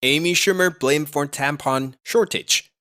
Amy Schumer blamed for tampon shortage.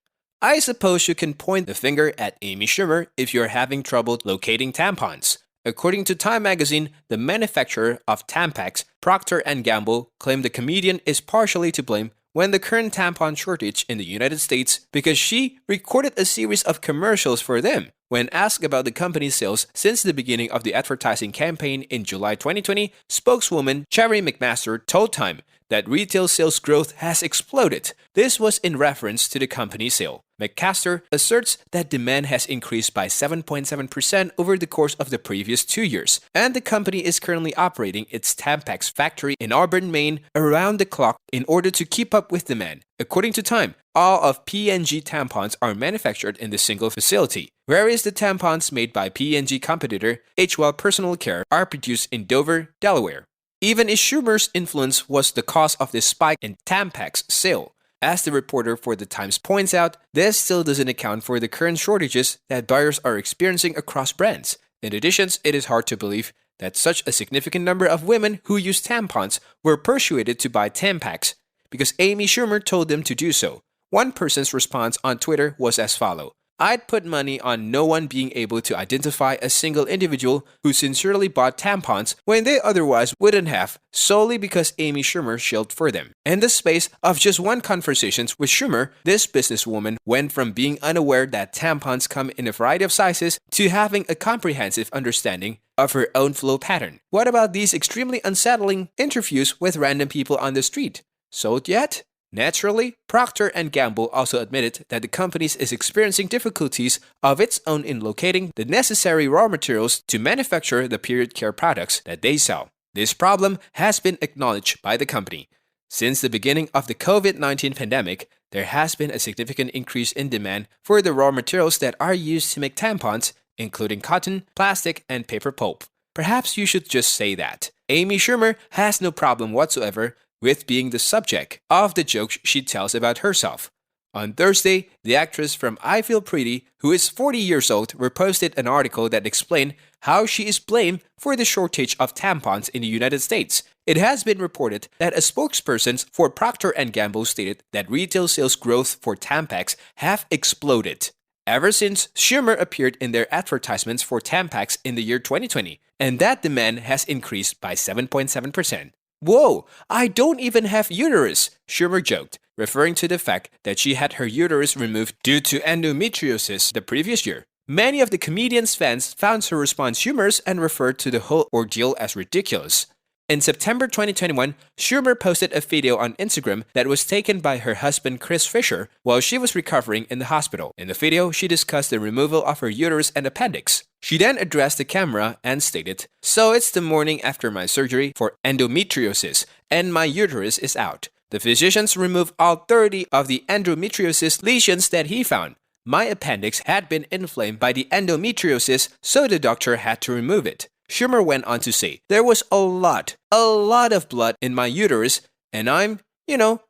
I suppose you can point the finger at Amy Schumer if you're having trouble locating tampons. According to Time magazine, the manufacturer of Tampax, Procter & Gamble, claimed the comedian is partially to blame when the current tampon shortage in the United States because she recorded a series of commercials for them. When asked about the company's sales since the beginning of the advertising campaign in July 2020, spokeswoman Cherry McMaster told Time that retail sales growth has exploded. This was in reference to the company's sale. McMaster asserts that demand has increased by 7.7% over the course of the previous 2 years, and the company is currently operating its Tampax factory in Auburn, Maine, around the clock in order to keep up with demand. According to Time, all of P&G tampons are manufactured in the single facility, whereas the tampons made by P&G competitor HWell Personal Care are produced in Dover, Delaware. Even if Schumer's influence was the cause of this spike in Tampax sale, as the reporter for The Times points out, this still doesn't account for the current shortages that buyers are experiencing across brands. In addition, it is hard to believe that such a significant number of women who use tampons were persuaded to buy Tampax because Amy Schumer told them to do so. One person's response on Twitter was as follows: "I'd put money on no one being able to identify a single individual who sincerely bought tampons when they otherwise wouldn't have, solely because Amy Schumer shilled for them." In the space of just one conversation with Schumer, this businesswoman went from being unaware that tampons come in a variety of sizes to having a comprehensive understanding of her own flow pattern. What about these extremely unsettling interviews with random people on the street? Sold yet? Naturally, Procter & Gamble also admitted that the company is experiencing difficulties of its own in locating the necessary raw materials to manufacture the period care products that they sell. This problem has been acknowledged by the company. Since the beginning of the COVID-19 pandemic, there has been a significant increase in demand for the raw materials that are used to make tampons, including cotton, plastic, and paper pulp. Perhaps you should just say that. Amy Schumer has no problem whatsoever with being the subject of the jokes she tells about herself. On Thursday, the actress from I Feel Pretty, who is 40 years old, reposted an article that explained how she is blamed for the shortage of tampons in the United States. It has been reported that a spokesperson for Procter & Gamble stated that retail sales growth for Tampax have exploded ever since Schumer appeared in their advertisements for Tampax in the year 2020, and that demand has increased by 7.7%. "Whoa, I don't even have uterus," Schumer joked, referring to the fact that she had her uterus removed due to endometriosis the previous year. Many of the comedian's fans found her response humorous and referred to the whole ordeal as ridiculous. In September 2021, Schumer posted a video on Instagram that was taken by her husband Chris Fisher while she was recovering in the hospital. In the video, she discussed the removal of her uterus and appendix. She then addressed the camera and stated, "So it's the morning after my surgery for endometriosis, and my uterus is out. The physicians removed all 30 of the endometriosis lesions that he found. My appendix had been inflamed by the endometriosis, so the doctor had to remove it." Schumer went on to say, "There was a lot of blood in my uterus, and I'm,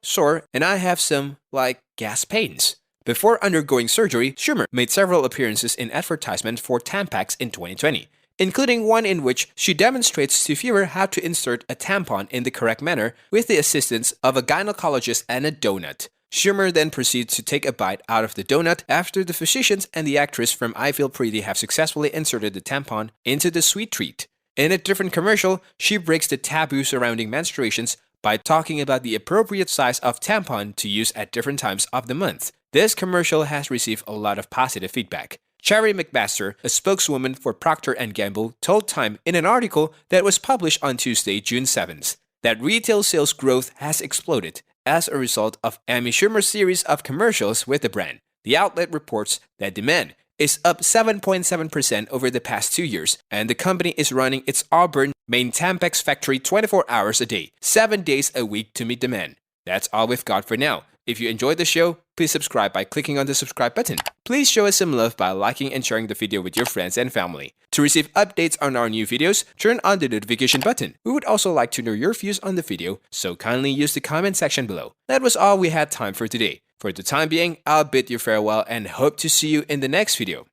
sore, and I have some, gas pains." Before undergoing surgery, Schumer made several appearances in advertisements for Tampax in 2020, including one in which she demonstrates to viewer how to insert a tampon in the correct manner with the assistance of a gynecologist and a donut. Schumer then proceeds to take a bite out of the donut after the physicians and the actress from I Feel Pretty have successfully inserted the tampon into the sweet treat. In a different commercial, she breaks the taboo surrounding menstruations by talking about the appropriate size of tampon to use at different times of the month. This commercial has received a lot of positive feedback. Cherry McMaster, a spokeswoman for Procter & Gamble, told Time in an article that was published on Tuesday, June 7th, that retail sales growth has exploded as a result of Amy Schumer's series of commercials with the brand. The outlet reports that demand is up 7.7% over the past 2 years, and the company is running its Auburn, Maine Tampax factory 24 hours a day, 7 days a week to meet demand. That's all we've got for now. If you enjoyed the show, please subscribe by clicking on the subscribe button. Please show us some love by liking and sharing the video with your friends and family. To receive updates on our new videos, turn on the notification button. We would also like to know your views on the video, so kindly use the comment section below. That was all we had time for today. For the time being, I'll bid you farewell and hope to see you in the next video.